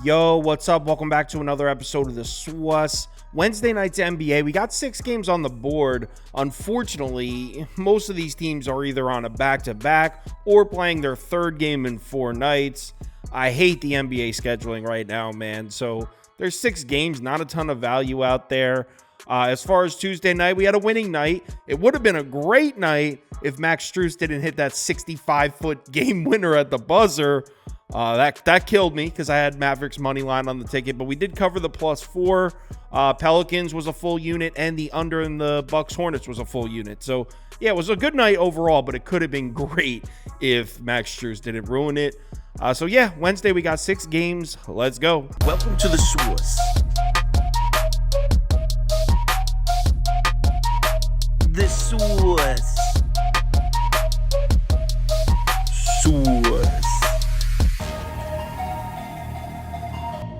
Yo, what's up? Welcome back to another episode of the SWUS. Wednesday night's NBA. We got 6 games on the board. Unfortunately, most of these teams are either on a back-to-back or playing their third game in 4 nights. I hate the NBA scheduling right now, man. So there's 6 games, not a ton of value out there. As far as Tuesday night, we had a winning night. It would have been a great night if Max Strus didn't hit that 65-foot game winner at the buzzer. That killed me because I had Mavericks money line on the ticket, but we did cover the +4. Pelicans was a full unit, and the under in the Bucks Hornets was a full unit. So yeah, it was a good night overall, but it could have been great if Max Strus didn't ruin it. So yeah, Wednesday we got 6 games. Let's go. Welcome to the SWUS. The SWUS. SWUS.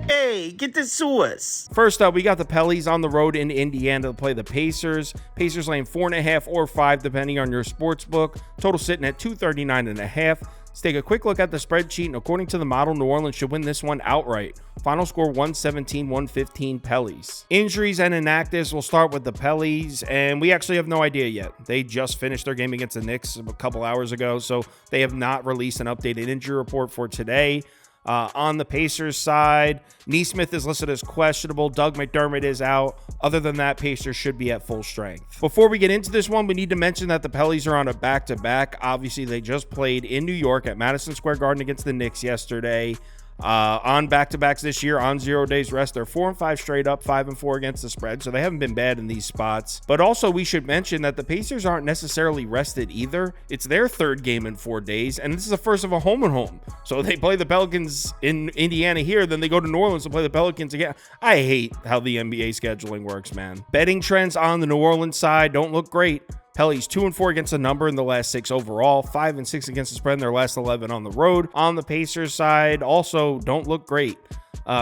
Hey, get the SWUS. First up, we got the Pellies on the road in Indiana to play the Pacers. Pacers laying 4.5 or 5, depending on your sports book. Total sitting at 239.5. Let's take a quick look at the spreadsheet, and according to the model, New Orleans should win this one outright. Final score 117-115 Pellies. Injuries and inactives, we'll start with the Pellies, and we actually have no idea yet. They just finished their game against the Knicks a couple hours ago, so they have not released an updated injury report for today. On the Pacers side, Nesmith is listed as questionable. Doug McDermott is out. Other than that, Pacers should be at full strength. Before we get into this one, we need to mention that the Pellies are on a back-to-back. Obviously, they just played in New York at Madison Square Garden against the Knicks yesterday. On back-to-backs this year, on 0 days rest, they're 4-5 straight up, 5-4 against the spread, so they haven't been bad in these spots. But also, we should mention that the Pacers aren't necessarily rested either. It's their third game in 4 days, and this is the first of a home-and-home. So they play the Pelicans in Indiana here, then they go to New Orleans to play the Pelicans again. I hate how the NBA scheduling works, man. Betting trends on the New Orleans side don't look great. Pellies 2-4 against the number in the last 6 overall, 5-6 against the spread in their last 11 on the road. On the Pacers side, also don't look great.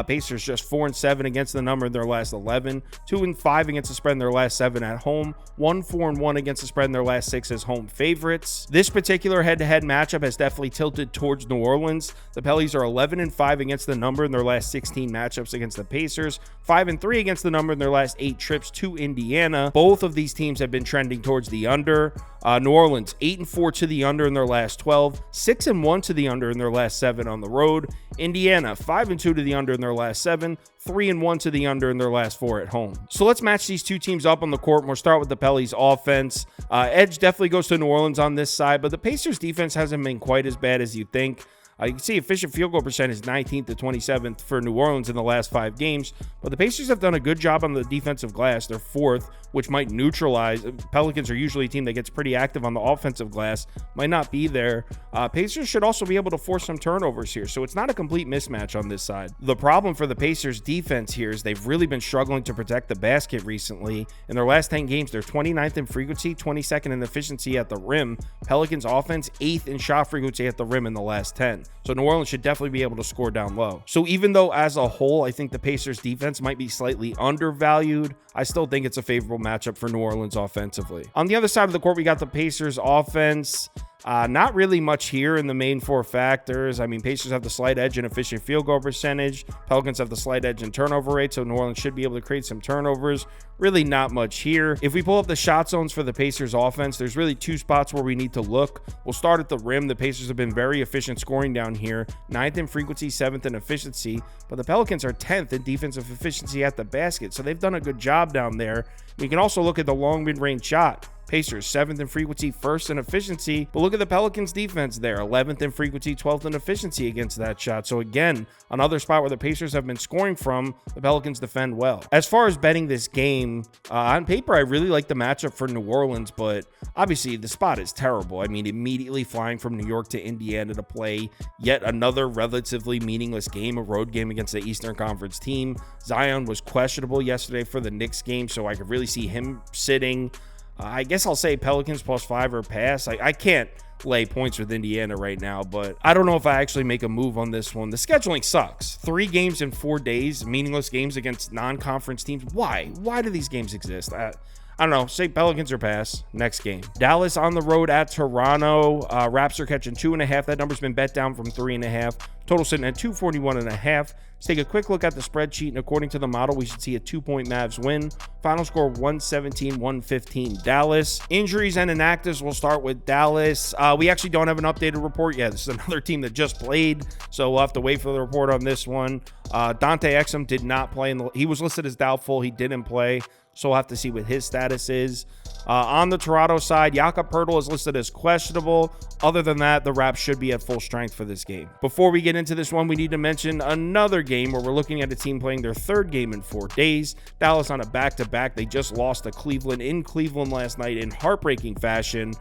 Pacers just 4-7 against the number in their last 11, 2-5 against the spread in their last 7 at home, 1-4-1 against the spread in their last 6 as home favorites. This particular head-to-head matchup has definitely tilted towards New Orleans. The Pellies are 11-5 against the number in their last 16 matchups against the Pacers, 5-3 against the number in their last 8 trips to Indiana. Both of these teams have been trending towards the under. New Orleans 8-4 to the under in their last 12, 6-1 to the under in their last 7 on the road. Indiana 5-2 to the under in their last 7, 3-1 to the under in their last 4 at home. So let's match these two teams up on the court, and we'll start with the Pellies offense. Edge definitely goes to New Orleans on this side, but the Pacers defense hasn't been quite as bad as you think. You can see efficient field goal percentage 19th to 27th for New Orleans in the last 5 games, but the Pacers have done a good job on the defensive glass. They're 4th, which might neutralize. Pelicans are usually a team that gets pretty active on the offensive glass, might not be there. Pacers should also be able to force some turnovers here, so it's not a complete mismatch on this side. The problem for the Pacers defense here is they've really been struggling to protect the basket recently. In their last 10 games, they're 29th in frequency, 22nd in efficiency at the rim. Pelicans offense 8th in shot frequency at the rim in the last 10. So New Orleans should definitely be able to score down low. So even though as a whole, I think the Pacers defense might be slightly undervalued, I still think it's a favorable matchup for New Orleans offensively. On the other side of the court, we got the Pacers offense. Not really much here in the main 4 factors. I mean, Pacers have the slight edge in efficient field goal percentage. Pelicans have the slight edge in turnover rate, so New Orleans should be able to create some turnovers. Really not much here. If we pull up the shot zones for the Pacers offense, there's really 2 spots where we need to look. We'll start at the rim. The Pacers have been very efficient scoring down here. 9th in frequency, 7th in efficiency, but the Pelicans are 10th in defensive efficiency at the basket, so they've done a good job down there. We can also look at the long mid-range shot. Pacers 7th in frequency, 1st in efficiency, but look at the Pelicans defense there, 11th in frequency, 12th in efficiency against that shot. So again, another spot where the Pacers have been scoring from, the Pelicans defend well. As far as betting this game, on paper, I really like the matchup for New Orleans, but obviously the spot is terrible. I mean, immediately flying from New York to Indiana to play yet another relatively meaningless game, a road game against the Eastern Conference team. Zion was questionable yesterday for the Knicks game, so I could really see him sitting. I guess I'll say Pelicans +5 or pass. I can't lay points with Indiana right now, but I don't know if I actually make a move on this one. The scheduling sucks. 3 games in 4 days, meaningless games against non-conference teams. Why? Why do these games exist? I don't know. Say Pelicans or pass. Next game. Dallas on the road at Toronto. Raps are catching 2.5. That number's been bet down from 3.5. Total sitting at 241.5. Let's take a quick look at the spreadsheet, and according to the model, we should see a 2-point Mavs win. Final score 117-115 Dallas. Injuries and inactives, we'll start with Dallas. We actually don't have an updated report yet. This is another team that just played, so we'll have to wait for the report on this one. Dante Exum did not play. He was listed as doubtful. He didn't play, so we'll have to see what his status is. On the Toronto side, Jakob Poeltl is listed as questionable. Other than that, the Raps should be at full strength for this game. Before we get into this one, we need to mention another game where we're looking at a team playing their third game in 4 days. Dallas on a back-to-back. They just lost to Cleveland in Cleveland last night in heartbreaking fashion.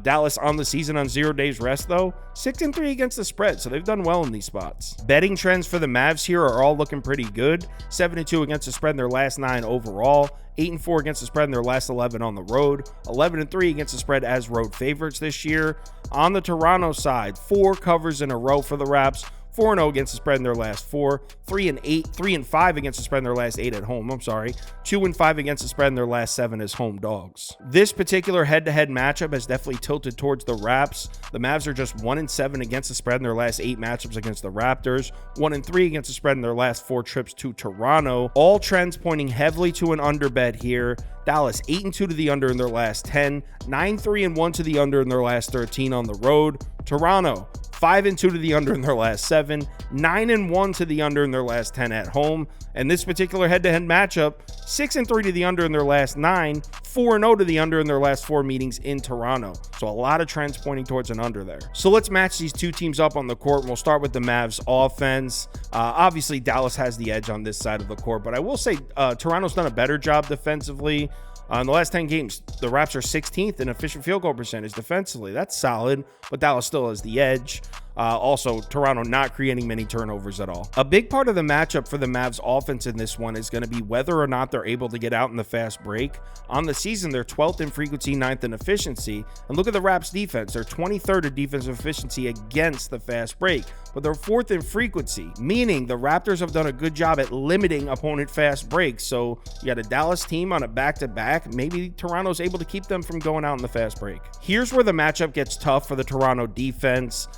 Dallas on the season on 0 days rest, though. 6-3 against the spread, so they've done well in these spots. Betting trends for the Mavs here are all looking pretty good. 7-2 against the spread in their last 9 overall. 8-4 against the spread in their last 11 on the road. 11-3 against the spread as road favorites this year. On the Toronto side, 4 covers in a row for the Raps. 4-0 against the spread in their last 4, 3-5 against the spread in their last 8 at home. 2-5 against the spread in their last 7 as home dogs. This particular head-to-head matchup has definitely tilted towards the Raps. The Mavs are just 1-7 against the spread in their last 8 matchups against the Raptors, 1-3 against the spread in their last 4 trips to Toronto. All trends pointing heavily to an under bet here. Dallas 8-2 to the under in their last 10, 9-3-1 to the under in their last 13 on the road. Toronto 5-2 to the under in their last 7, 9-1 to the under in their last 10 at home. And this particular head-to-head matchup, 6-3 to the under in their last 9, 4-0 to the under in their last 4 meetings in Toronto. So a lot of trends pointing towards an under there. So let's match these two teams up on the court, and we'll start with the Mavs offense. Obviously, Dallas has the edge on this side of the court, but I will say Toronto's done a better job defensively. In the last 10 games, the Raps are 16th in efficient field goal percentage defensively. That's solid, but Dallas still has the edge. Also, Toronto not creating many turnovers at all. A big part of the matchup for the Mavs offense in this one is going to be whether or not they're able to get out in the fast break. On the season, they're 12th in frequency, 9th in efficiency. And look at the Raps defense. They're 23rd in defensive efficiency against the fast break, but they're 4th in frequency, meaning the Raptors have done a good job at limiting opponent fast breaks. So you got a Dallas team on a back-to-back. Maybe Toronto's able to keep them from going out in the fast break. Here's where the matchup gets tough for the Toronto defense.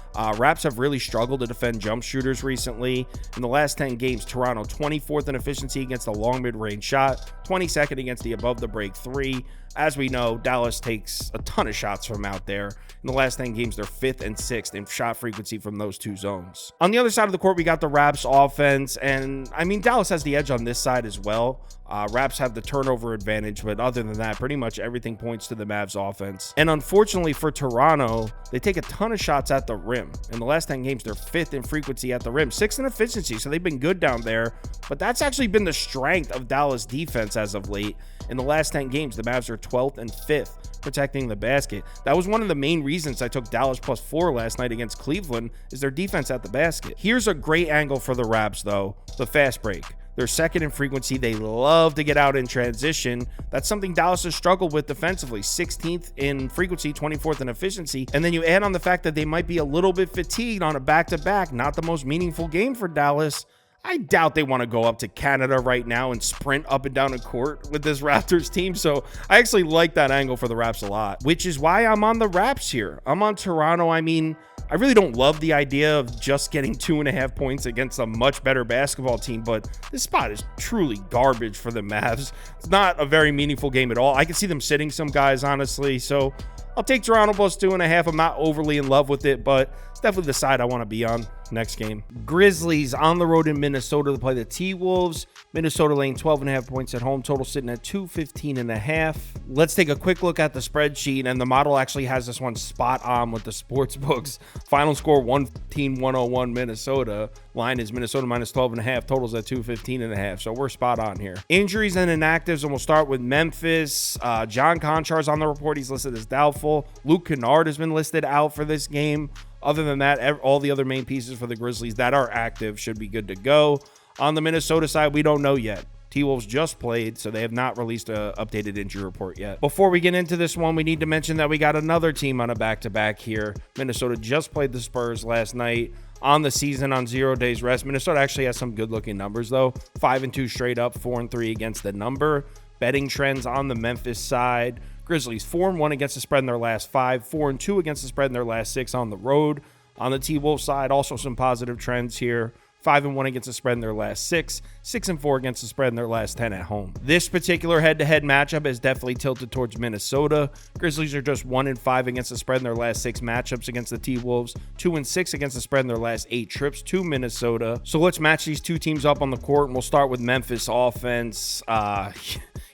Raps have really struggled to defend jump shooters recently. In the last 10 games, Toronto 24th in efficiency against the long mid-range shot, 22nd against the above the break 3. As we know, Dallas takes a ton of shots from out there. In the last 10 games, they're 5th and 6th in shot frequency from those 2 zones. On the other side of the court, we got the Raps offense, and I mean, Dallas has the edge on this side as well. Raps have the turnover advantage, but other than that, pretty much everything points to the Mavs offense. And unfortunately for Toronto, they take a ton of shots at the rim. In the last 10 games, they're 5th in frequency at the rim, 6th in efficiency, so they've been good down there. But that's actually been the strength of Dallas defense as of late. In the last 10 games, the Mavs are 12th and 5th protecting the basket. That was one of the main reasons I took Dallas +4 last night against Cleveland, is their defense at the basket. Here's a great angle for the Raps, though, the fast break. They're 2nd in frequency. They love to get out in transition. That's something Dallas has struggled with defensively. 16th in frequency, 24th in efficiency. And then you add on the fact that they might be a little bit fatigued on a back-to-back, not the most meaningful game for Dallas. I doubt they want to go up to Canada right now and sprint up and down a court with this Raptors team. So I actually like that angle for the Raps a lot, which is why I'm on the Raps here. I'm on Toronto. I mean, I really don't love the idea of just getting 2.5 points against a much better basketball team, but this spot is truly garbage for the Mavs. It's not a very meaningful game at all. I can see them sitting some guys, honestly. So I'll take Toronto +2.5. I'm not overly in love with it, but it's definitely the side I want to be on next game. Grizzlies on the road in Minnesota to play the T-Wolves. Minnesota laying 12.5 points at home, total sitting at 215.5. Let's take a quick look at the spreadsheet, and the model actually has this one spot on with the sports books. Final score 115-101 Minnesota. Line is Minnesota -12.5, totals at 215.5. So we're spot on here. Injuries and inactives, and we'll start with Memphis. John Konchar's on the report. He's listed as doubtful. Luke Kennard has been listed out for this game. Other than that, all the other main pieces for the Grizzlies that are active should be good to go. On the Minnesota side, we don't know yet. T-Wolves just played, so they have not released an updated injury report yet. Before we get into this one, we need to mention that we got another team on a back-to-back here. Minnesota just played the Spurs last night on the season on 0 days rest. Minnesota actually has some good-looking numbers, though. 5-2 straight up, 4-3 against the number. Betting trends on the Memphis side. Grizzlies 4-1 against the spread in their last 5, 4-2 against the spread in their last 6 on the road. On the T-Wolves side, also some positive trends here. 5-1 against the spread in their last 6, 6-4 against the spread in their last 10 at home. This particular head-to-head matchup is definitely tilted towards Minnesota. Grizzlies are just 1-5 against the spread in their last 6 matchups against the T-Wolves, 2-6 against the spread in their last 8 trips to Minnesota. So let's match these two teams up on the court, and we'll start with Memphis offense.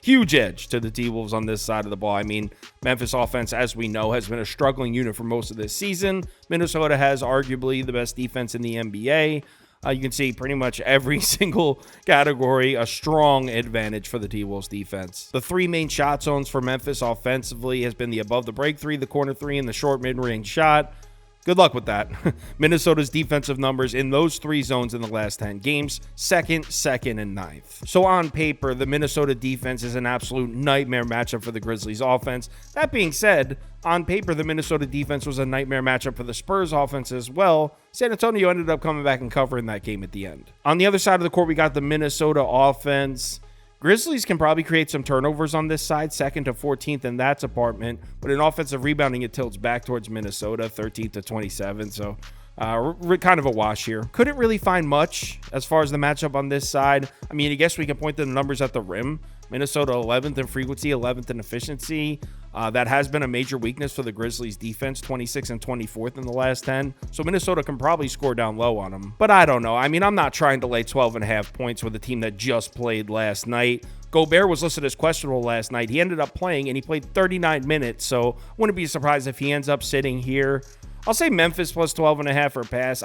Huge edge to the T-Wolves on this side of the ball. I mean, Memphis offense, as we know, has been a struggling unit for most of this season. Minnesota has arguably the best defense in the NBA. You can see pretty much every single category, a strong advantage for the T-Wolves defense. The 3 main shot zones for Memphis offensively has been the above the break 3, the corner 3, and the short mid-range shot. Good luck with that. Minnesota's defensive numbers in those 3 zones in the last 10 games, second, and 9th. So on paper, the Minnesota defense is an absolute nightmare matchup for the Grizzlies offense. That being said, on paper, the Minnesota defense was a nightmare matchup for the Spurs offense as well. San Antonio ended up coming back and covering that game at the end. On the other side of the court, we got the Minnesota offense. Grizzlies can probably create some turnovers on this side, 2nd to 14th in that department, but in offensive rebounding, it tilts back towards Minnesota, 13th to 27th, so kind of a wash here. Couldn't really find much as far as the matchup on this side. I mean, I guess we can point to the numbers at the rim. Minnesota 11th in frequency, 11th in efficiency. That has been a major weakness for the Grizzlies defense, 26th and 24th in the last 10. So Minnesota can probably score down low on them. But I don't know. I mean, I'm not trying to lay 12.5 points with a team that just played last night. Gobert was listed as questionable last night. He ended up playing, and he played 39 minutes. So wouldn't be surprised if he ends up sitting here. I'll say Memphis plus 12.5 or pass.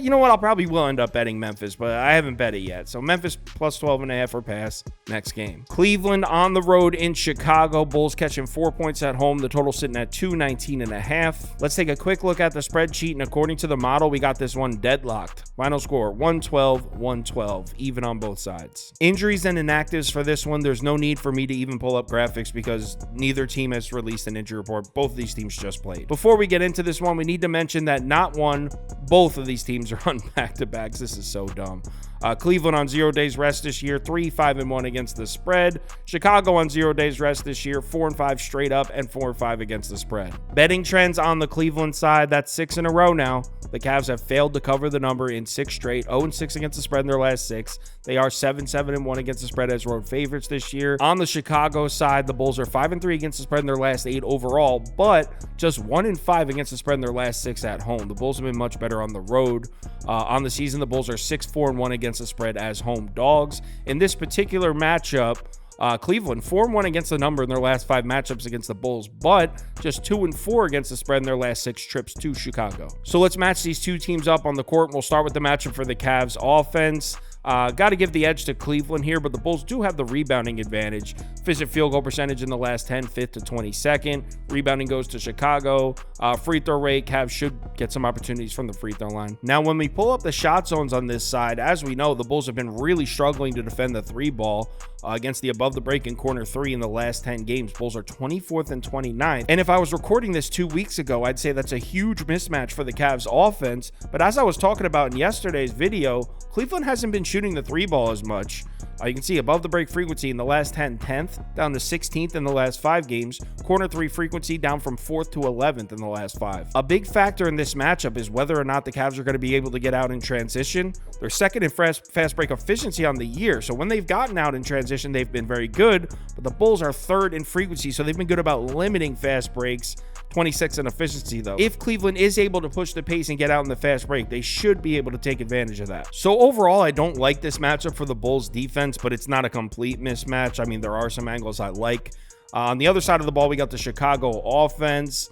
You know what? I'll probably will end up betting Memphis, but I haven't bet it yet. So Memphis plus 12.5 or pass next game. Cleveland on the road in Chicago. Bulls catching 4 points at home. The total sitting at 219.5. Let's take a quick look at the spreadsheet. And according to the model, we got this one deadlocked. Final score 112, even on both sides. Injuries and inactives for this one. There's no need for me to even pull up graphics because neither team has released an injury report. Both of these teams just played. Before we get into this one, we need to mention that not one, both of these teams are on back-to-backs. This is so dumb. Cleveland on 0 days rest this year, 3-5-1 against the spread. Chicago on 0 days rest this year, 4-5 straight up and 4-5 against the spread. Betting trends on the Cleveland side, that's 6 in a row now. The Cavs have failed to cover the number in 6 straight, 0-6 against the spread in their last 6. They are 7-1 against the spread as road favorites this year. On the Chicago side, the Bulls are 5-3 against the spread in their last 8 overall, but just 1-5 against the spread in their last 6 at home. The Bulls have been much better on the road. On the season, the Bulls are 6-4-1 against the spread as home dogs. In this particular matchup, Cleveland 4-1 against the number in their last 5 matchups against the Bulls, but just 2-4 against the spread in their last 6 trips to Chicago. So let's match these two teams up on the court. We'll start with the matchup for the Cavs offense. Got to give the edge to Cleveland here, but the Bulls do have the rebounding advantage. Efficient field goal percentage in the last 10, 5th to 22nd. Rebounding goes to Chicago. Free throw rate, Cavs should get some opportunities from the free throw line. Now, when we pull up the shot zones on this side, as we know, the Bulls have been really struggling to defend the 3 ball against the above the break in corner 3 in the last 10 games. Bulls are 24th and 29th. And if I was recording this 2 weeks ago, I'd say that's a huge mismatch for the Cavs offense. But as I was talking about in yesterday's video, Cleveland hasn't been shooting the 3 ball as much. You can see above the break frequency in the last 10, 10th, down to 16th in the last 5 games. Corner 3 frequency down from 4th to 11th in the last 5. A big factor in this matchup is whether or not the Cavs are going to be able to get out in transition. They're second in fast break efficiency on the year. So when they've gotten out in transition, they've been very good. But the Bulls are 3rd in frequency, so they've been good about limiting fast breaks. 26 in efficiency, though. If Cleveland is able to push the pace and get out in the fast break, they should be able to take advantage of that. So overall, I don't like this matchup for the Bulls defense, but it's not a complete mismatch. I mean, there are some angles I like. On the other side of the ball, we got the Chicago offense.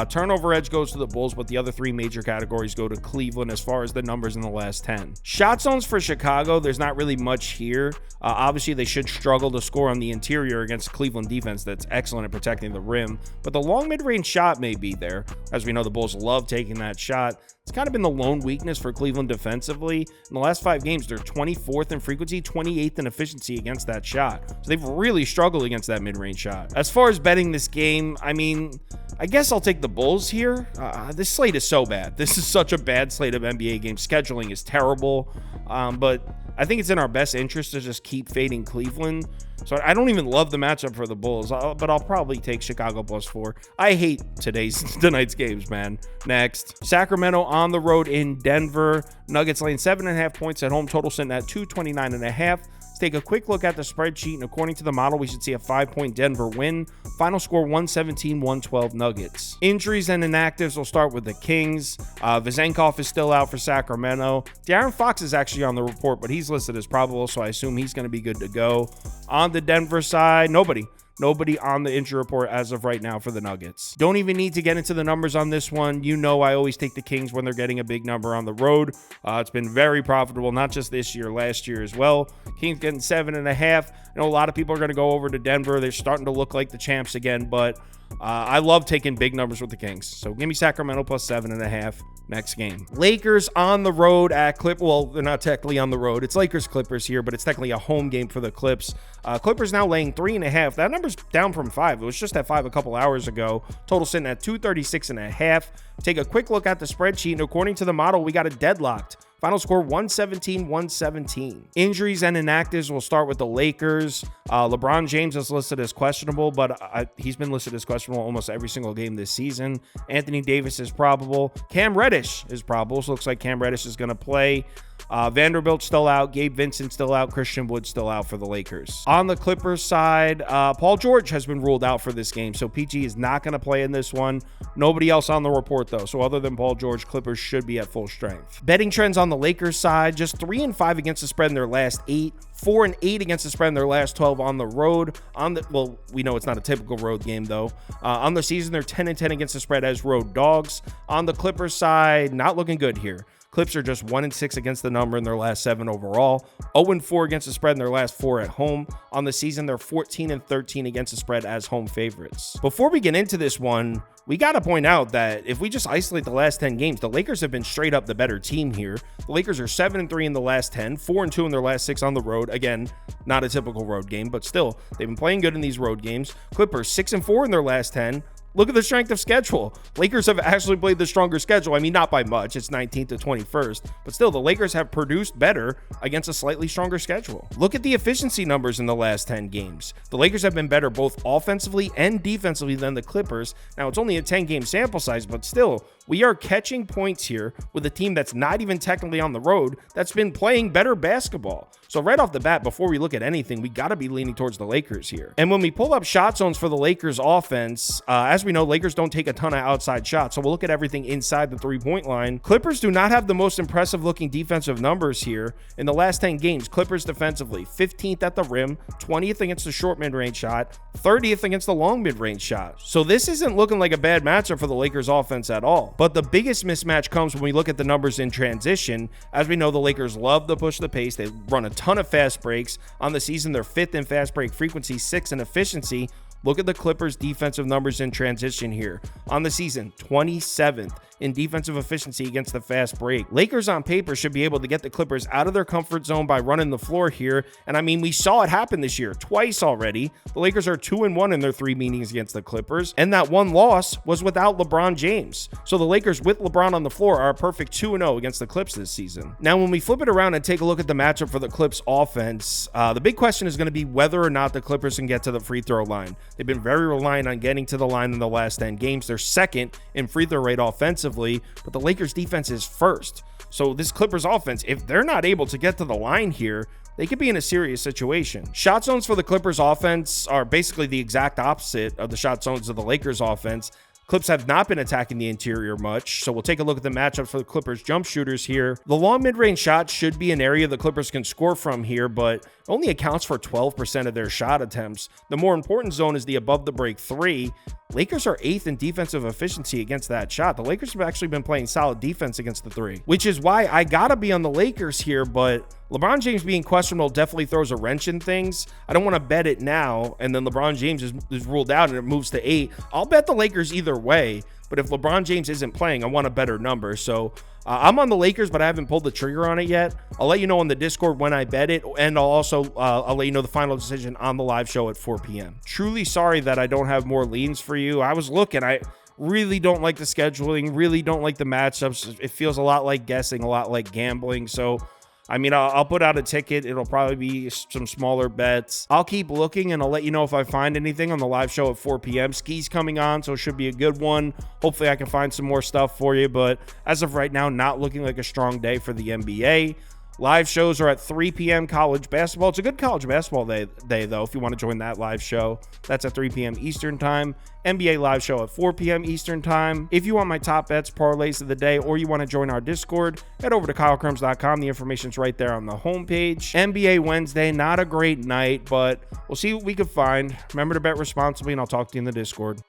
Turnover edge goes to the Bulls, but the other 3 major categories go to Cleveland as far as the numbers in the last 10. Shot zones for Chicago, there's not really much here. Obviously, they should struggle to score on the interior against Cleveland defense that's excellent at protecting the rim, but the long mid-range shot may be there. As we know, the Bulls love taking that shot. It's kind of been the lone weakness for Cleveland defensively. In the last 5 games, they're 24th in frequency, 28th in efficiency against that shot. So they've really struggled against that mid-range shot. As far as betting this game, I mean, I guess I'll take the Bulls here. This slate is so bad. This is such a bad slate of NBA games. Scheduling is terrible. But I think it's in our best interest to just keep fading Cleveland. So I don't even love the matchup for the Bulls, but I'll probably take Chicago +4. I hate tonight's games, man. Next, Sacramento on the road in Denver. Nuggets laying 7.5 points at home. Total sitting at 229.5. Let's take a quick look at the spreadsheet, and according to the model, we should see a 5-point Denver win. Final score 117-112 Nuggets. Injuries and inactives, we'll start with the Kings. Vezenkov is still out for Sacramento. De'Aaron Fox is actually on the report, but he's listed as probable, so I assume he's going to be good to go. On the Denver side, nobody on the injury report as of right now for the Nuggets. Don't even need to get into the numbers on this one. You know I always take the Kings when they're getting a big number on the road. It's been very profitable, not just this year, last year as well. Kings getting 7.5. I know a lot of people are going to go over to Denver. They're starting to look like the champs again, but I love taking big numbers with the Kings. So give me Sacramento +7.5. Next game. Lakers on the road at Well, they're not technically on the road. It's Lakers-Clippers here, but it's technically a home game for the Clips. Clippers now laying 3.5. That number's down from 5. It was just at 5 a couple hours ago. Total sitting at 236.5. Take a quick look at the spreadsheet, and according to the model, we got it deadlocked. Final score 117-117. Injuries and inactives, we'll start with the Lakers. LeBron James is listed as questionable, but he's been listed as questionable almost every single game this season. Anthony Davis is probable. Cam Reddish is probable, so looks like Cam Reddish is going to play. Vanderbilt still out. Gabe Vincent still out. Christian Wood still out for the Lakers. On the Clippers side, Paul George has been ruled out for this game, so PG is not going to play in this one. Nobody else on the report, though, so other than Paul George, Clippers should be at full strength. Betting trends on the Lakers side, just 3-5 against the spread in their last 8. 4-8 against the spread in their last 12 on the road. Well, we know it's not a typical road game, though. On the season, they're 10-10 against the spread as road dogs. On the Clippers side, not looking good here. Clips are just 1-6 against the number in their last 7 overall. 0-4 against the spread in their last 4 at home. On the season, they're 14-13 against the spread as home favorites. Before we get into this one, we got to point out that if we just isolate the last 10 games, the Lakers have been straight up the better team here. The Lakers are 7-3 in the last 10, 4-2 in their last 6 on the road. Again, not a typical road game, but still, they've been playing good in these road games. Clippers 6-4 in their last 10. Look at the strength of schedule. Lakers have actually played the stronger schedule. I mean, not by much. It's 19th to 21st. But still, the Lakers have produced better against a slightly stronger schedule. Look at the efficiency numbers in the last 10 games. The Lakers have been better both offensively and defensively than the Clippers. Now, it's only a 10-game sample size, but still, we are catching points here with a team that's not even technically on the road that's been playing better basketball. So right off the bat, before we look at anything, we got to be leaning towards the Lakers here. And when we pull up shot zones for the Lakers offense, as we know, Lakers don't take a ton of outside shots. So we'll look at everything inside the three-point line. Clippers do not have the most impressive looking defensive numbers here. In the last 10 games, Clippers defensively, 15th at the rim, 20th against the short mid-range shot, 30th against the long mid-range shot. So this isn't looking like a bad matchup for the Lakers offense at all. But the biggest mismatch comes when we look at the numbers in transition. As we know, the Lakers love to push the pace. They run a ton of fast breaks. On the season, they're 5th in fast break frequency, 6th in efficiency. Look at the Clippers' defensive numbers in transition here. On the season, 27th in defensive efficiency against the fast break. Lakers on paper should be able to get the Clippers out of their comfort zone by running the floor here. And I mean, we saw it happen this year twice already. The Lakers are 2-1 in their 3 meetings against the Clippers. And that one loss was without LeBron James. So the Lakers with LeBron on the floor are a perfect 2-0 against the Clips this season. Now, when we flip it around and take a look at the matchup for the Clips offense, the big question is going to be whether or not the Clippers can get to the free throw line. They've been very reliant on getting to the line in the last 10 games. They're second in free throw rate offensively, but the Lakers defense is first. So this Clippers offense, if they're not able to get to the line here, they could be in a serious situation. Shot zones for the Clippers offense are basically the exact opposite of the shot zones of the Lakers offense. Clips have not been attacking the interior much, so we'll take a look at the matchup for the Clippers jump shooters here. The long mid-range shot should be an area the Clippers can score from here, but only accounts for 12% of their shot attempts. The more important zone is the above the break 3. Lakers are 8th in defensive efficiency against that shot. The Lakers have actually been playing solid defense against the 3, which is why I gotta be on the Lakers here, but LeBron James being questionable definitely throws a wrench in things. I don't want to bet it now, and then LeBron James is ruled out and it moves to 8. I'll bet the Lakers either way, but if LeBron James isn't playing, I want a better number. So I'm on the Lakers, but I haven't pulled the trigger on it yet. I'll let you know on the Discord when I bet it, and I'll let you know the final decision on the live show at 4 p.m. Truly sorry that I don't have more leans for you. I was looking. I really don't like the scheduling, really don't like the matchups. It feels a lot like guessing, a lot like gambling. So I mean, I'll put out a ticket. It'll probably be some smaller bets. I'll keep looking, and I'll let you know if I find anything on the live show at 4 p.m. Ski's coming on, so it should be a good one. Hopefully I can find some more stuff for you, but as of right now, not looking like a strong day for the NBA. Live shows are at 3 p.m. college basketball. It's a good college basketball day, though, if you want to join that live show. That's at 3 p.m. Eastern time. NBA live show at 4 p.m. Eastern time. If you want my top bets, parlays of the day, or you want to join our Discord, head over to KyleKirms.com. The information's right there on the homepage. NBA Wednesday, not a great night, but we'll see what we can find. Remember to bet responsibly, and I'll talk to you in the Discord.